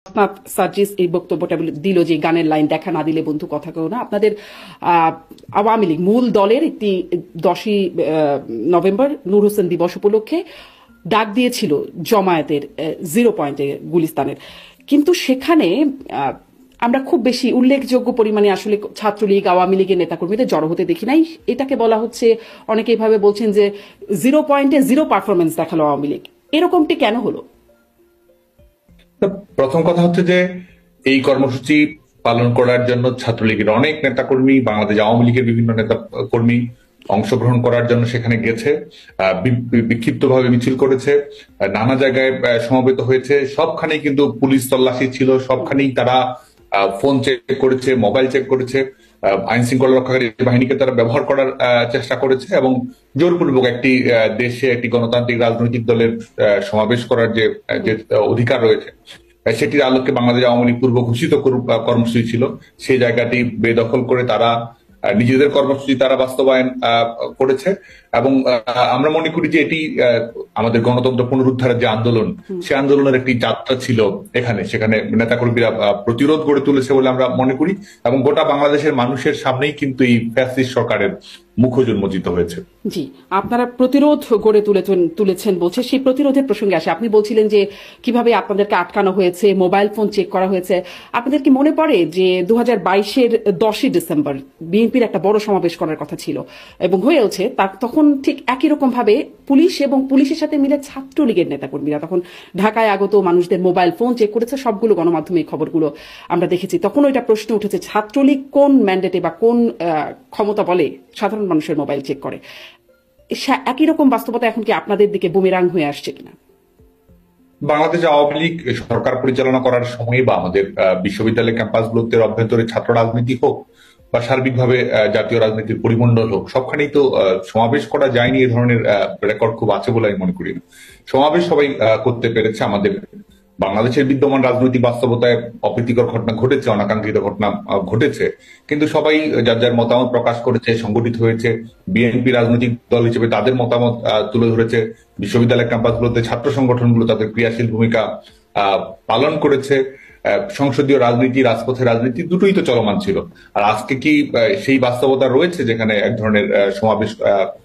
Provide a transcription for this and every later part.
আসনাদ সার্জিস এই বক্তব্যটা দিল যে গানের লাইন দেখা না দিলে বন্ধু কথা কেউ না। আপনাদের আওয়ামী লীগ মূল দলের একটি 10ই নভেম্বর নূর হোসেন দিবস উপলক্ষে ডাক দিয়েছিল জামায়াতের 0 পয়েন্টে গুলিস্তানের, কিন্তু সেখানে আমরা খুব বেশি উল্লেখযোগ্য পরিমাণে আসলে ছাত্রলীগ আওয়ামী লীগের নেতাকর্মীদের জড়ো হতে দেখি নাই। এটাকে বলা হচ্ছে, অনেকে এইভাবে বলছেন যে 0 পয়েন্টে 0 পারফরমেন্স দেখালো আওয়ামী লীগ। এরকমটি কেন হলো? প্রথম কথা হচ্ছে যে এই কর্মসূচি পালন করার জন্য ছাত্রলীগের অনেক নেতাকর্মী, বাংলাদেশ আওয়ামী লীগের বিভিন্ন নেতা কর্মী অংশগ্রহণ করার জন্য সেখানে গেছে, বিক্ষিপ্তভাবে মিছিল করেছে, নানা জায়গায় সমবেত হয়েছে। সবখানেই কিন্তু পুলিশ তল্লাশি ছিল, সবখানেই তারা ফোন চেক করেছে, মোবাইল চেক করেছে, আইন শৃঙ্খলা রক্ষাকারী বাহিনীকে তারা ব্যবহার করার চেষ্টা করেছে এবং জোরপূর্বক একটি দেশে একটি গণতান্ত্রিক রাজনৈতিক দলের সমাবেশ করার যে অধিকার রয়েছে সেটির আলোকে বাংলাদেশ আওয়ামী লীগ পূর্ব ঘোষিত কর্মসূচি ছিল, সেই জায়গাটি বেদখল করে তারা নিজেদের কর্মসূচি তারা বাস্তবায়ন করেছে। এবং আমরা মনে করি যে এটি আমাদের গণতন্ত্র পুনরুদ্ধারের যে আন্দোলন, সে আন্দোলনের একটি যাত্রা ছিল। সেখানে নেতাকর্মীরা প্রতিরোধ গড়ে তুলেছে বলে আমরা মনে করি এবং গোটা বাংলাদেশের মানুষের সামনেই কিন্তু এই ফ্যাসিস্ট সরকারের মুখোশ উন্মোচিত হয়েছে। জি, আপনারা প্রতিরোধ গড়ে তুলেছেন বলছে, সেই প্রতিরোধের প্রসঙ্গে আসে। আপনি বলছিলেন যে কিভাবে আপনাদেরকে আটকানো হয়েছে, মোবাইল ফোন চেক করা হয়েছে। আপনাদের কি মনে পড়ে যে 2022-এর 10ই ডিসেম্বর বিএনপির একটা বড় সমাবেশ করার কথা ছিল এবং হয়েওছে, তখন ঠিক একই রকম ভাবে পুলিশ এবং পুলিশের সাথে মিলে ছাত্রলীগের নেতাকর্মীরা তখন ঢাকায় আগত মানুষদের মোবাইল ফোন চেক করেছে। সবগুলো গণমাধ্যমে এই খবরগুলো আমরা দেখেছি। তখন ওইটা প্রশ্ন উঠেছে, ছাত্রলীগ কোন ম্যান্ডেটে বা কোন ক্ষমতা বলে সাধারণ মানুষের মোবাইল চেক করে? একই রকম বাস্তবতা এখন কি আপনাদের দিকে বুমেরাং হয়ে আসছে কিনা? বাংলাদেশ আওয়ামী লীগ সরকার পরিচালনা করার সময় বা আমাদের বিশ্ববিদ্যালয় ক্যাম্পাসগুলোতে অভ্যন্তরে ছাত্র রাজনীতি হোক বা সার্বিকভাবে জাতীয় রাজনীতির পরিমণ্ডল হোক, সবখানেই তো সমাবেশ করা যায়নি। এই ধরনের রেকর্ড খুব আছে বলে আমি মনে করি না। সমাবেশ সবাই করতে পেরেছে। আমাদের বাংলাদেশের বিদ্যমান রাজনৈতিক বাস্তবতায় অপ্রীতিকর ঘটনা ঘটেছে, অনাকাঙ্ক্ষিত ঘটনা ঘটেছে, কিন্তু সবাই যার যার মতামত প্রকাশ করেছে, সংগঠিত হয়েছে। বিএনপি রাজনৈতিক দল হিসেবে তাদের মতামত তুলে ধরেছে। বিশ্ববিদ্যালয় ক্যাম্পাসগুলোতে ছাত্র সংগঠনগুলো তাদের ক্রিয়াশীল ভূমিকা পালন করেছে। সংসদীয় রাজনীতি, রাজপথের রাজনীতি দুটোই তো চলমান ছিল। আর আজকে কি সেই বাস্তবতা রয়েছে যেখানে এক ধরনের সমাবেশ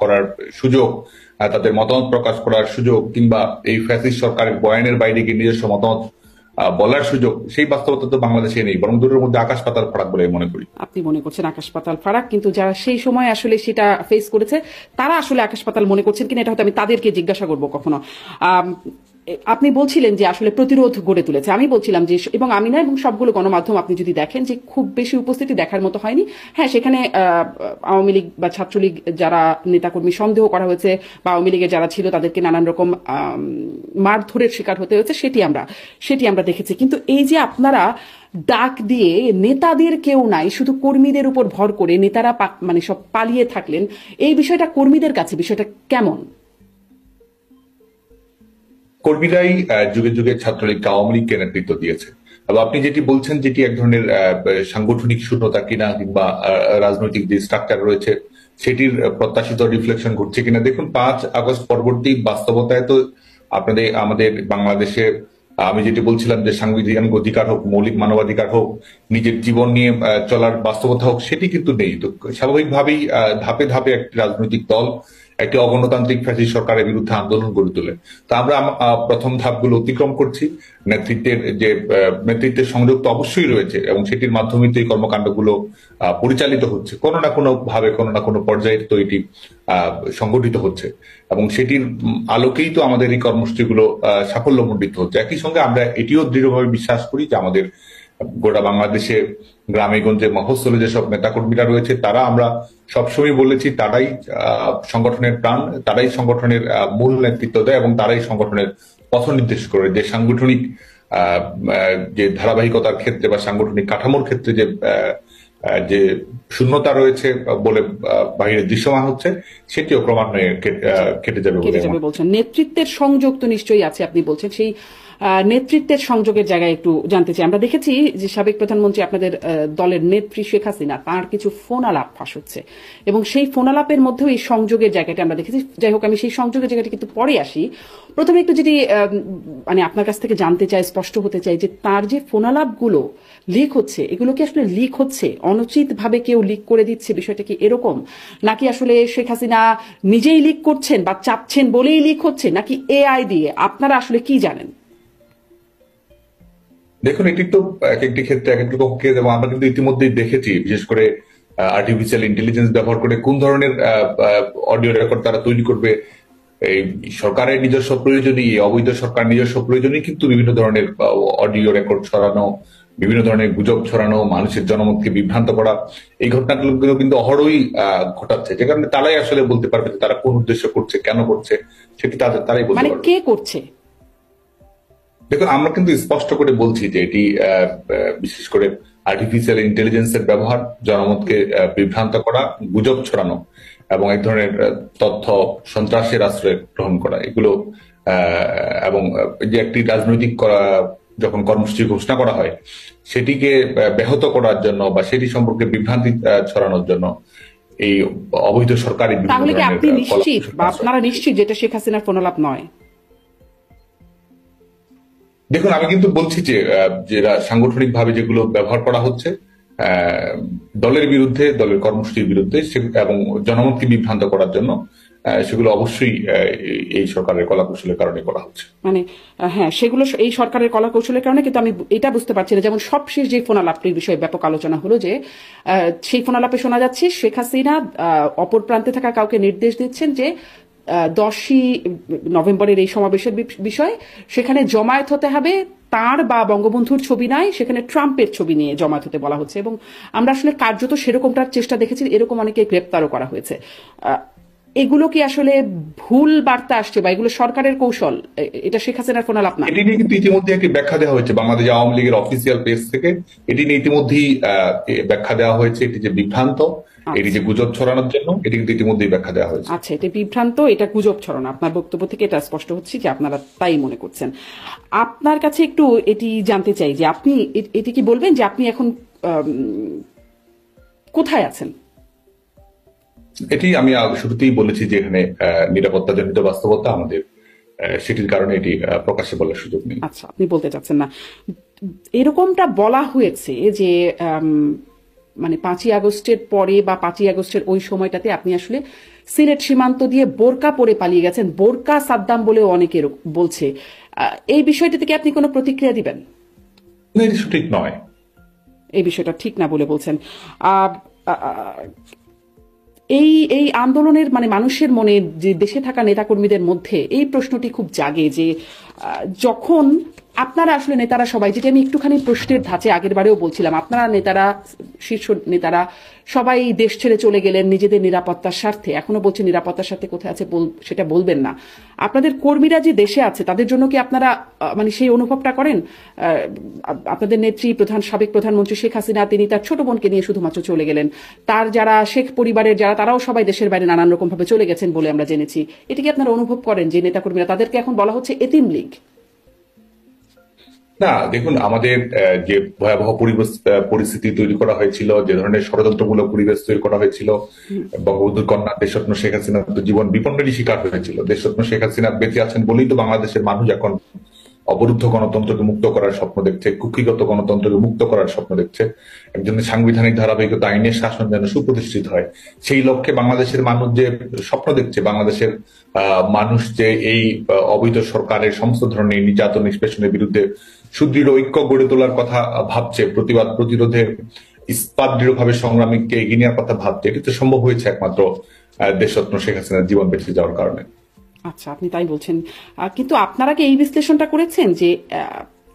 করার সুযোগ, তাদের মতামত প্রকাশ করার সুযোগ, কিংবা এই ফ্যাসিস্ট সরকারের বয়ানের বাইরে গিয়ে নিজস্ব মতামত বলার সুযোগ, সেই বাস্তবতা তো বাংলাদেশে নেই, বরং দুটোর মধ্যে আকাশ পাতাল ফারাক বলে মনে করি। আপনি মনে করছেন আকাশ পাতাল ফারাক, কিন্তু যারা সেই সময় আসলে সেটা ফেস করেছে তারা আসলে আকাশ পাতাল মনে করছেন কিনা এটা হয়তো আমি তাদেরকে জিজ্ঞাসা করবো কখনো। আপনি বলছিলেন যে আসলে প্রতিরোধ গড়ে তুলেছে, আমি বলছিলাম যে, এবং আমি না, এবং সবগুলো গণমাধ্যম আপনি যদি দেখেন যে খুব বেশি উপস্থিতি দেখার মতো হয়নি। হ্যাঁ, সেখানে আওয়ামী লীগ বা ছাত্রলীগ যারা নেতাকর্মী সন্দেহ করা হয়েছে বা আওয়ামী লীগের যারা ছিল তাদেরকে নানান রকম মারধরের শিকার হতে হয়েছে, সেটি আমরা দেখেছি। কিন্তু এই যে আপনারা ডাক দিয়ে নেতাদের কেউ নাই, শুধু কর্মীদের উপর ভর করে নেতারা মানে সব পালিয়ে থাকলেন, এই বিষয়টা কর্মীদের কাছে বিষয়টা কেমন? কর্মীরাই যুগে যুগে ছাত্রলীগকে আওয়ামী লীগকে নেতৃত্ব দিয়েছে। এবং আপনি যেটি বলছেন যেটি এক ধরনের সাংগঠনিক শূন্যতা কিনা কিংবা রাজনৈতিক যে স্ট্রাকচার রয়েছে সেটির প্রত্যাশিত রিফ্লেকশন ঘটছে কিনা, দেখুন 5 আগস্ট পরবর্তী বাস্তবতায় তো আমাদের বাংলাদেশে আমি যেটি বলছিলাম যে সাংবিধানিক অধিকার হোক, মৌলিক মানবাধিকার হোক, নিজের জীবন নিয়ে চলার বাস্তবতা হোক, সেটি কিন্তু নেই। তো স্বাভাবিকভাবেই ধাপে ধাপে একটি রাজনৈতিক দল একটি অগণতান্ত্রিক ফ্যাসিস্ট সরকারের বিরুদ্ধে আন্দোলন গড়ে তোলে। তো আমরা প্রথম ধাপগুলো অতিক্রম করছি। নেতৃত্বের সংযোগ তো অবশ্যই রয়েছে এবং সেটির মাধ্যমে তো এই কর্মকাণ্ডগুলো পরিচালিত হচ্ছে, কোনো না কোনো ভাবে, কোনো না কোনো পর্যায়ে তো এটি সংগঠিত হচ্ছে এবং সেটির আলোকেই তো আমাদের এই কর্মসূচিগুলো সাফল্যমণ্ডিত হচ্ছে। একই সঙ্গে আমরা এটিও দৃঢ়ভাবে বিশ্বাস করি যে আমাদের গোটা বাংলাদেশে গ্রামে গঞ্জে মফস্বলে যেসব নেতাকর্মীরা রয়েছে তারা, আমরা সবসময় বলেছি, তারাই সংগঠনের প্রাণ, তারাই সংগঠনের মূল নেতৃত্ব দেয় এবং তারাই সংগঠনের পথ নির্দেশ করে। যে সাংগঠনিক যে ধারাবাহিকতার ক্ষেত্রে বা সাংগঠনিক কাঠামোর ক্ষেত্রে যে শূন্যতা রয়েছে বলে বাইরে দৃশ্যমান হচ্ছে, সেটিও ক্রমান্বয়ে কেটে যাবে বলছেন। নেতৃত্বের সংযোগ তো নিশ্চয়ই আছে, আপনি বলছেন সেই নেতৃত্বের সংযোগের জায়গায় একটু জানতে চাই। আমরা দেখেছি যে সাবেক প্রধানমন্ত্রী আপনাদের দলের নেত্রী শেখ হাসিনা তার কিছু ফোন আলাপ ফাঁস হচ্ছে এবং সেই ফোন আলাপের মধ্যেও এই সংযোগের জায়গাটা আমরা দেখেছি। যাই হোক, আমি সেই সংযোগের জায়গাটা কিন্তু পরে আসি। প্রথমে একটু যদি মানে আপনার কাছ থেকে জানতে চাই, স্পষ্ট হতে চাই যে তার যে ফোন আলাপগুলো লিক হচ্ছে, এগুলো কি আসলে লিক হচ্ছে অনুচিত ভাবে কেউ লিক করে দিচ্ছে, বিষয়টা কি এরকম, নাকি আসলে শেখ হাসিনা নিজেই লিক করছেন বা চাচ্ছেন বলেই লিক হচ্ছে, নাকি এআই দিয়ে? আপনারা আসলে কি জানেন? দেখুন, এটি তো এক একটি ক্ষেত্রে এক এক রকম কেস, এবং আমরা কিন্তু ইতিমধ্যেই দেখেছি, বিশেষ করে আর্টিফিশিয়াল ইন্টেলিজেন্স ব্যবহার করে কোন ধরনের অডিও রেকর্ড তারা তৈরি করবে। এই সরকারের নিজস্ব প্রয়োজনই, অবৈধ সরকার নিজস্ব প্রয়োজনই কিন্তু বিভিন্ন ধরনের অডিও রেকর্ড ছড়ানো, বিভিন্ন ধরনের গুজব ছড়ানো, মানুষের জনমতকে বিভ্রান্ত করা, এই ঘটনাগুলো কিন্তু অহরহই ঘটাচ্ছে। যে কারণে তারাই আসলে বলতে পারবে যে তারা কোন উদ্দেশ্য করছে, কেন করছে, সেটি তারাই বলতে মানে পারবে। কে করছে? দেখুন, আমরা কিন্তু স্পষ্ট করে বলছি যে এটি বিশেষ করে আর্টিফিশিয়াল ইন্টেলিজেন্সের ব্যবহার, জনমতকে বিভ্রান্ত করা, গুজব ছড়ানো এবং এক ধরনের তথ্য সন্ত্রাসের আশ্রয় গ্রহণ করা, এগুলো এবং যে একটি রাজনৈতিক যখন কর্মসূচি ঘোষণা করা হয় সেটিকে ব্যাহত করার জন্য বা সেটি সম্পর্কে বিভ্রান্তি ছড়ানোর জন্য এই অবৈধ সরকারি বিভিন্ন তাহলে কি আপনি ধরনের নিশ্চিত বা আপনারা নিশ্চিত যেটা শেখ হাসিনার ফোনালাপ নয়? দেখুন, আমি কিন্তু বলছি যে যেটা সাংগঠনিকভাবে যেগুলো ব্যবহার করা হচ্ছে দলের বিরুদ্ধে, দলের কর্মসূচির বিরুদ্ধে এবং জনমতকে বিভ্রান্ত করার জন্য, সেগুলো অবশ্যই এই সরকারের কলাকৌশলের কারণে করা হচ্ছে। মানে হ্যাঁ, সেগুলো এই সরকারের কলা কৌশলের কারণে, কিন্তু আমি এটা বুঝতে পারছি না, যেমন সবশেষ যে ফোনালাপটির বিষয়ে ব্যাপক আলোচনা হলো যে সেই ফোনালাপে শোনা যাচ্ছে শেখ হাসিনা অপর প্রান্তে থাকা কাউকে নির্দেশ দিচ্ছেন যে 10ই নভেম্বরের এই সমাবেশের বিষয়, সেখানে জমায়েত হতে হবে, তার বা বঙ্গবন্ধুর ছবি নাই, সেখানে ট্রাম্পের ছবি নিয়ে জমায়েত হতে বলা হচ্ছে। এবং আমরা আসলে কার্যত সেরকমটার চেষ্টা দেখেছি, এরকম অনেকে গ্রেপ্তারও করা হয়েছে। এগুলো কি আসলে ভুল বার্তা আসছে বা এগুলো সরকারের কৌশল? এটা শেখ হাসিনার ফোনালাপ না? এটি নিয়ে কিন্তু ইতিমধ্যে একটি ব্যাখ্যা দেওয়া হয়েছে বাংলাদেশ আওয়ামী লীগের অফিসিয়াল পেজ থেকে। এটি নিয়ে ইতিমধ্যেই ব্যাখ্যা দেওয়া হয়েছে, এটি যে বিভ্রান্ত, এটি যে গুজব ছড়ানোর জন্য, এটি কিন্তু ইতিমধ্যেই ব্যাখ্যা দেওয়া হয়েছে। আচ্ছা, এটা বিভ্রান্ত, এটা গুজব ছড়ানো, আপনার বক্তব্য থেকে এটা স্পষ্ট হচ্ছে যে আপনারা তাই মনে করছেন। আপনার কাছে একটু এটি জানতে চাই যে আপনি এটি কি বলবেন যে আপনি এখন কোথায় আছেন? এটি আমি শুরুতেই বলেছি যে এখানে নিরাপত্তাজনিত বাস্তবতা আমাদের, সেটির কারণে এটি প্রকাশ্যে বলার সুযোগ নেই। আচ্ছা, আপনি বলতে চাচ্ছেন না। এরকমটা বলা হয়েছে যে মানে 5ই আগস্টের পরে বা 5ই আগস্টের ওই সময়টাতে আপনি আসলে সিলেট সীমান্ত দিয়ে বোরকা পরে পালিয়ে গেছেন, বোরকা সাদ্দাম বলেও অনেকে বলছে। এই বিষয়টা থেকে আপনি কোনো প্রতিক্রিয়া দিবেন? না, এটি সঠিক নয়। এই বিষয়টা ঠিক না বলে বলছেন। এই এই আন্দোলনের মানে মানুষের মনে, যে দেশে থাকা নেতাকর্মীদের মধ্যে এই প্রশ্নটি খুব জাগে যে যখন আপনারা আসলে নেতারা সবাই, যেটি আমি একটুখানি প্রশ্নের ধাঁচে আগের বারেও বলছিলাম, আপনারা নেতারা, শীর্ষ নেতারা সবাই দেশ ছেড়ে চলে গেলেন নিজেদের নিরাপত্তার স্বার্থে। এখনো বলছে নিরাপত্তার স্বার্থে কোথায় আছে সেটা বলবেন না। আপনাদের কর্মীরা যে দেশে আছে তাদের জন্য কি আপনারা মানে সেই অনুভবটা করেন? আপনাদের নেত্রী সাবেক প্রধানমন্ত্রী শেখ হাসিনা, তিনি তার ছোট বোনকে নিয়ে শুধুমাত্র চলে গেলেন। তার যারা শেখ পরিবারের যারা, তারাও সবাই দেশের বাইরে নানান রকম ভাবে চলে গেছেন বলে আমরা জেনেছি। এটা কি আপনারা অনুভব করেন যে নেতাকর্মীরা, তাদেরকে এখন বলা হচ্ছে এতিম লীগ? না, দেখুন, আমাদের যে ভয়াবহ পরিস্থিতি তৈরি করা হয়েছিল, যে ধরনের ষড়যন্ত্রমূলক পরিবেশ তৈরি করা হয়েছিল, বঙ্গবন্ধুর কন্যা দেশরত্ন শেখ হাসিনা তো জীবন বিপন্নেরই শিকার হয়েছিল। দেশরত্ন শেখ হাসিনা বেঁচে আছেন বলেই তো বাংলাদেশের মানুষ এখন অবরুদ্ধ গণতন্ত্রকে মুক্ত করার স্বপ্ন দেখছে, কুক্ষিগত গণতন্ত্রকে মুক্ত করার স্বপ্ন দেখছে। একজন সাংবিধানিক ধারাবাহিকতা, আইনের শাসন যেন সুপ্রতিষ্ঠিত হয়, সেই লক্ষ্যে বাংলাদেশের মানুষ যে স্বপ্ন দেখছে, বাংলাদেশের মানুষ যে এই অবৈধ সরকারের সমস্ত ধরনের নির্যাতন নিষ্পেষণের বিরুদ্ধে সুদৃঢ় ঐক্য গড়ে তোলার কথা ভাবছে, প্রতিবাদ প্রতিরোধে ইস্পাত দৃঢ়ভাবে সংগ্রামীকে এগিয়ে নেওয়ার কথা ভাবছে, এটি তো সম্ভব হয়েছে একমাত্র দেশরত্ন শেখ হাসিনার জীবন বেঁচে যাওয়ার কারণে। আচ্ছা, আপনি তাই বলছেন। কিন্তু আপনারা কি এই বিশ্লেষণটা করেছেন যে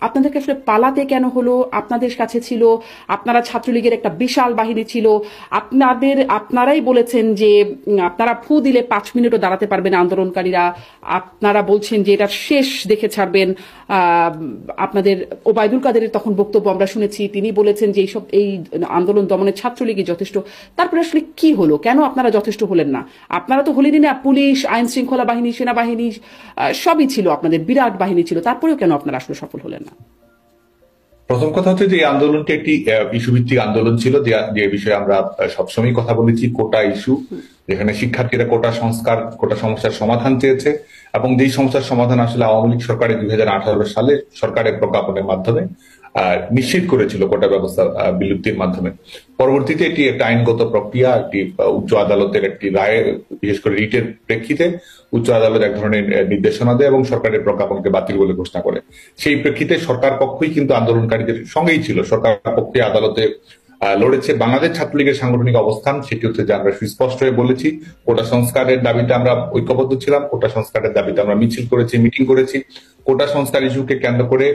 আপনাদেরকে আসলে পালাতে কেন হলো? আপনাদের কাছে ছিল, আপনারা ছাত্রলীগের একটা বিশাল বাহিনী ছিল, আপনারাই বলেছেন যে আপনারা ফু দিলে 5 মিনিটও দাঁড়াতে পারবেন না আন্দোলনকারীরা, আপনারা বলছেন যে এটা শেষ দেখে ছাড়বেন। আপনাদের ওবায়দুল কাদেরের তখন বক্তব্য আমরা শুনেছি, তিনি বলেছেন যে এই আন্দোলন দমনের ছাত্রলীগই যথেষ্ট। তারপরে আসলে কি হলো? কেন আপনারা যথেষ্ট হলেন না? আপনারা তো হলেনই না, পুলিশ, আইন শৃঙ্খলা বাহিনী, সেনাবাহিনী সবই ছিল, আপনাদের বিরাট বাহিনী ছিল, তারপরেও কেন আপনারা আসলে সফল হলেন না? প্রথম কথা হচ্ছে যে এই আন্দোলনটি একটি ইস্যুভিত্তিক আন্দোলন ছিল, যে বিষয়ে আমরা সবসময় কথা বলেছি, কোটা ইস্যু, যেখানে শিক্ষার্থীরা কোটা সংস্কার, কোটা সমস্যার সমাধান চেয়েছে, এবং যেই সমস্যার সমাধান আসলে আওয়ামী লীগ সরকারের 2018 সালে সরকারের প্রজ্ঞাপনের মাধ্যমে নিশ্চিত করেছিল কোটা ব্যবস্থা বিলুপ্তির মাধ্যমে। পরবর্তীতে এটি একটা আইনগত প্রক্রিয়া, একটি উচ্চ আদালতের একটি রায়, বিশেষ করে রিটের প্রেক্ষিতে উচ্চ আদালত এক ধরনের নির্দেশনা দেয় এবং সরকারের প্রজ্ঞাপনকে বাতিল বলে ঘোষণা করে। সেই প্রেক্ষিতে সরকার পক্ষই কিন্তু আন্দোলনকারীদের সঙ্গেই ছিল, সরকার পক্ষে আদালতে লড়েছে। বাংলাদেশ ছাত্রলীগের সাংগঠনিক অবস্থান সেটি হচ্ছে যে আমরা সুস্পষ্ট হয়ে বলেছি, কোটা সংস্কারের দাবিতে আমরা ঐক্যবদ্ধ ছিলাম, কোটা সংস্কারের দাবিতে আমরা মিছিল করেছি, মিটিং করেছি। কোটা সংস্কার ইস্যুকে কেন্দ্র করে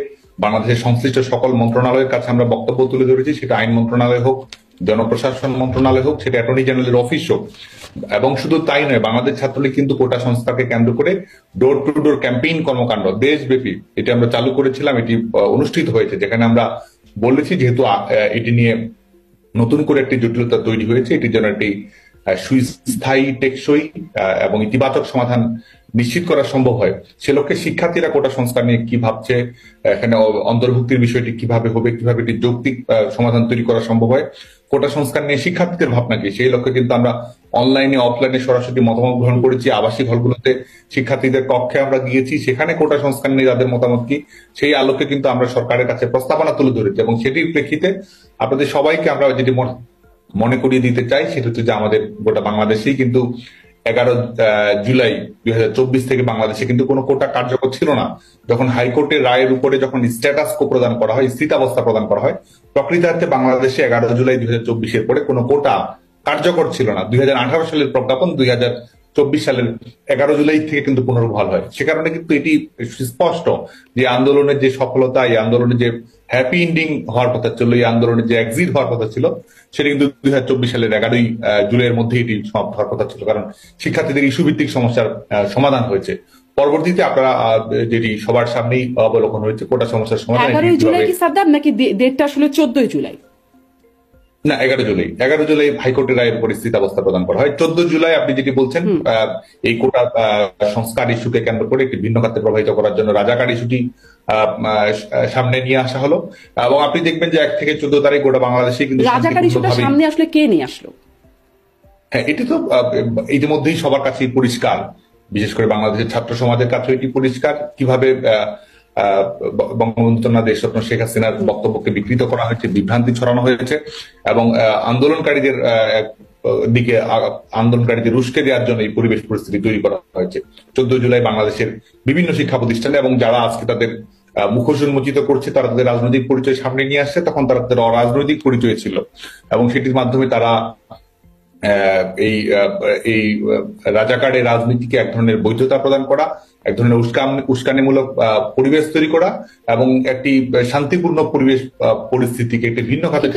বাংলাদেশের সংশ্লিষ্ট সকল মন্ত্রণালয়ের কাছে আমরা বক্তব্য তুলে ধরেছি, সেটা আইন মন্ত্রণালয় হোক, জনপ্রশাসন মন্ত্রণালয় হোক, সেটা অ্যাটর্নি জেনারেলের অফিস হোক। এবং শুধু তাই নয়, বাংলাদেশ ছাত্রলীগ কিন্তু কোটা সংস্কারকে কেন্দ্র করে ডোর টু ডোর ক্যাম্পেইন কর্মকাণ্ড দেশব্যাপী এটি আমরা চালু করেছিলাম। এটি অনুষ্ঠিত হয়েছে, যেখানে আমরা বলেছি যেহেতু এটি নিয়ে নতুন করে একটি জটিলতা তৈরি হয়েছে, এটির জন্য একটি সুস্থায়ী, টেকসই এবং ইতিবাচক সমাধান নিশ্চিত করা সম্ভব হয়। সে লক্ষ্যে শিক্ষার্থীরা কোটা সংস্কার নিয়ে কি ভাবছে, এখানে অন্তর্ভুক্তির বিষয়টি কিভাবে হবে, কিভাবে একটি যৌক্তিক সমাধান তৈরি করা সম্ভব হয়, কোটা সংস্কার নিয়ে শিক্ষার্থীদের ভাবনা কি, সেই লক্ষ্যে কিন্তু আমরা অনলাইনে, অফলাইনে সরাসরি মতামত গ্রহণ করেছি। আবাসিক হলগুলোতে শিক্ষার্থীদের কক্ষে আমরা গিয়েছি, সেখানে কোটা সংস্কার নিয়ে যাদের মতামত কি, সেই আলোকে কিন্তু আমরা সরকারের কাছে প্রস্তাবনা তুলে ধরেছি। এবং সেটির প্রেক্ষিতে আপনাদের সবাইকে আমরা যেটি মনে করিয়ে দিতে চাই, সেটা হচ্ছে যে আমাদের গোটা বাংলাদেশেই কিন্তু 11 জুলাই 2024 থেকে বাংলাদেশে কিন্তু কোনো কোটা কার্যকর ছিল না। যখন হাইকোর্টের রায়ের উপরে যখন স্ট্যাটাস কো প্রদান করা হয়, স্থিতাবস্থা প্রদান করা হয়, প্রকৃতার্থে বাংলাদেশে 11 জুলাই 2024 পরে কোনো কোটা কার্যকর ছিল না। 2018 সালের প্রজ্ঞাপন 2024 সালের 11 জুলাই থেকে কিন্তু পুনর্বহাল হয়। সে কারণে কিন্তু এটি সুস্পষ্ট যে আন্দোলনের যে সফলতা, এই আন্দোলনের যে হ্যাপি এন্ডিং হওয়ার কথা ছিল, এই আন্দোলনের যে এক্সিট হওয়ার কথা ছিল, সেটা কিন্তু 2024 সালের 11 জুলাইয়ের মধ্যে এটি সমাপ্ত হওয়ার কথা ছিল, কারণ শিক্ষার্থীদের ইস্যু ভিত্তিক সমস্যার সমাধান হয়েছে। পরবর্তীতে আপনারা যেটি সবার সামনেই অবলোকন হয়েছে, কোটা সমস্যার সমাধান 11 জুলাই কি সাদ্দাম, নাকি ডেটটা আসলে 14 জুলাই? না, 11 জুলাই হাইকোর্টের রায়ের উপর স্থিতাবস্থা প্রদান করা হয়। 14 জুলাই আপনি যেটি বলছেন, এই কোটা সংস্কার ইস্যুকে কেন্দ্র করে একটি ভিন্ন খাতে প্রবাহিত করার জন্য রাজাকার ইস্যুটি সামনে নিয়ে আসা হলো। এবং আপনি দেখবেন যে 1 থেকে 14 তারিখ গোটা বাংলাদেশে কিন্তু রাজাকার ইস্যুটা সামনে আসলে কে নিয়ে আসলো? হ্যাঁ, এটি তো ইতিমধ্যেই সবার কাছেই পরিষ্কার, বিশেষ করে বাংলাদেশের ছাত্র সমাজের কাছে এটি পরিষ্কার কিভাবে বঙ্গবন্ধু কন্যা দেশরত্ন শেখ হাসিনার বক্তব্যকে বিকৃত করা হয়েছে, বিভ্রান্তি ছড়ানো হয়েছে, এবং আন্দোলনকারীদের দিকে আন্দোলনকারীদের উস্কে দেওয়ার জন্য এই পরিবেশ পরিস্থিতি তৈরি করা হয়েছে 14 জুলাই বাংলাদেশের বিভিন্ন শিক্ষা প্রতিষ্ঠানে। এবং যারা আজকে তাদের মুখোশ উন্মোচিত করছে, তারা তাদের রাজনৈতিক পরিচয় সামনে নিয়ে আসছে, তখন তারা তাদের অরাজনৈতিক পরিচয় ছিল, এবং সেটির মাধ্যমে তারা এই রাজাকারের রাজনীতিকে এক ধরনের বৈধতা প্রদান করা, এক ধরনের উস্কানিমূলক পরিবেশ তৈরি করা, এবং একটি শান্তিপূর্ণ পরিবেশ পরিস্থিতিকে একটি ভিন্ন খাতে